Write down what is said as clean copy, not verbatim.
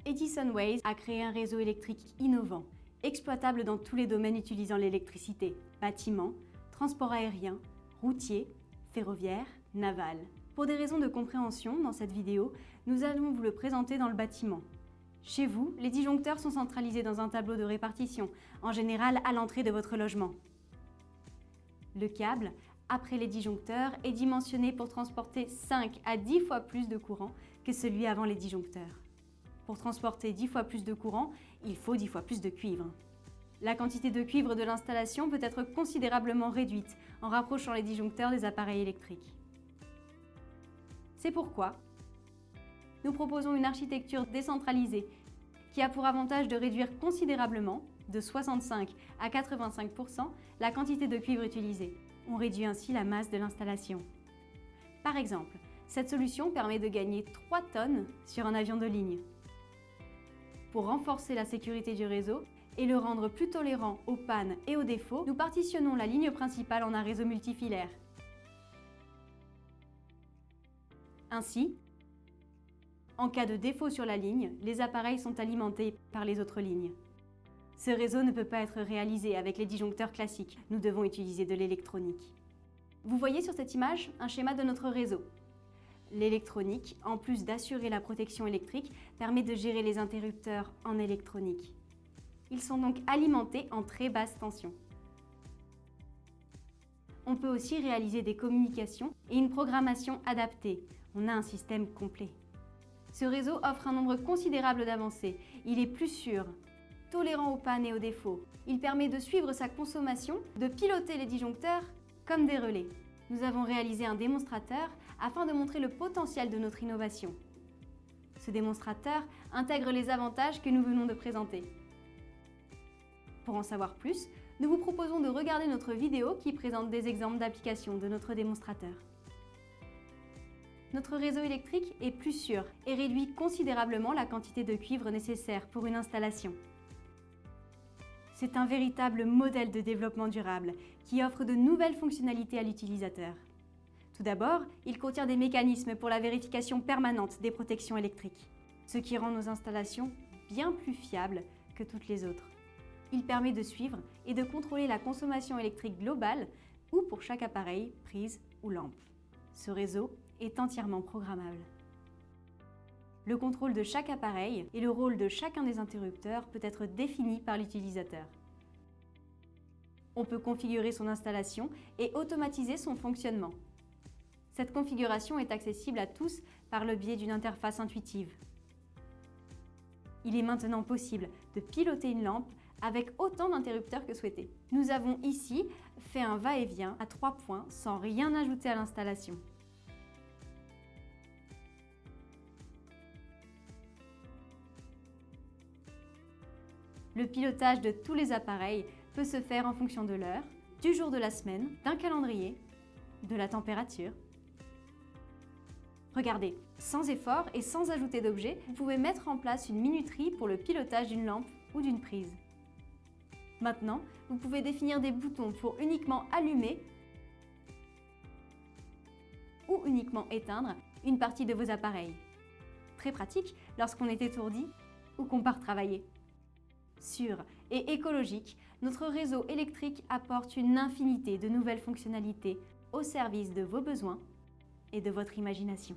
Edison Ways a créé un réseau électrique innovant, exploitable dans tous les domaines utilisant l'électricité, bâtiments, transport aérien, routier, ferroviaire, naval. Pour des raisons de compréhension, dans cette vidéo, nous allons vous le présenter dans le bâtiment. Chez vous, les disjoncteurs sont centralisés dans un tableau de répartition, en général à l'entrée de votre logement. Le câble, après les disjoncteurs, est dimensionné pour transporter 5 à 10 fois plus de courant que celui avant les disjoncteurs. Pour transporter 10 fois plus de courant, il faut 10 fois plus de cuivre. La quantité de cuivre de l'installation peut être considérablement réduite en rapprochant les disjoncteurs des appareils électriques. C'est pourquoi nous proposons une architecture décentralisée qui a pour avantage de réduire considérablement, de 65 à 85%, la quantité de cuivre utilisée. On réduit ainsi la masse de l'installation. Par exemple, cette solution permet de gagner 3 tonnes sur un avion de ligne. Pour renforcer la sécurité du réseau et le rendre plus tolérant aux pannes et aux défauts, nous partitionnons la ligne principale en un réseau multifilaire. Ainsi, en cas de défaut sur la ligne, les appareils sont alimentés par les autres lignes. Ce réseau ne peut pas être réalisé avec les disjoncteurs classiques. Nous devons utiliser de l'électronique. Vous voyez sur cette image un schéma de notre réseau. L'électronique, en plus d'assurer la protection électrique, permet de gérer les interrupteurs en électronique. Ils sont donc alimentés en très basse tension. On peut aussi réaliser des communications et une programmation adaptée. On a un système complet. Ce réseau offre un nombre considérable d'avancées. Il est plus sûr, tolérant aux pannes et aux défauts. Il permet de suivre sa consommation, de piloter les disjoncteurs comme des relais. Nous avons réalisé un démonstrateur afin de montrer le potentiel de notre innovation. Ce démonstrateur intègre les avantages que nous venons de présenter. Pour en savoir plus, nous vous proposons de regarder notre vidéo qui présente des exemples d'applications de notre démonstrateur. Notre réseau électrique est plus sûr et réduit considérablement la quantité de cuivre nécessaire pour une installation. C'est un véritable modèle de développement durable qui offre de nouvelles fonctionnalités à l'utilisateur. Tout d'abord, il contient des mécanismes pour la vérification permanente des protections électriques, ce qui rend nos installations bien plus fiables que toutes les autres. Il permet de suivre et de contrôler la consommation électrique globale ou pour chaque appareil, prise ou lampe. Ce réseau est entièrement programmable. Le contrôle de chaque appareil et le rôle de chacun des interrupteurs peut être défini par l'utilisateur. On peut configurer son installation et automatiser son fonctionnement. Cette configuration est accessible à tous par le biais d'une interface intuitive. Il est maintenant possible de piloter une lampe avec autant d'interrupteurs que souhaité. Nous avons ici fait un va-et-vient à 3 points sans rien ajouter à l'installation. Le pilotage de tous les appareils peut se faire en fonction de l'heure, du jour de la semaine, d'un calendrier, de la température. Regardez, sans effort et sans ajouter d'objets, vous pouvez mettre en place une minuterie pour le pilotage d'une lampe ou d'une prise. Maintenant, vous pouvez définir des boutons pour uniquement allumer ou uniquement éteindre une partie de vos appareils. Très pratique lorsqu'on est étourdi ou qu'on part travailler. Sûr et écologique, notre réseau électrique apporte une infinité de nouvelles fonctionnalités au service de vos besoins et de votre imagination.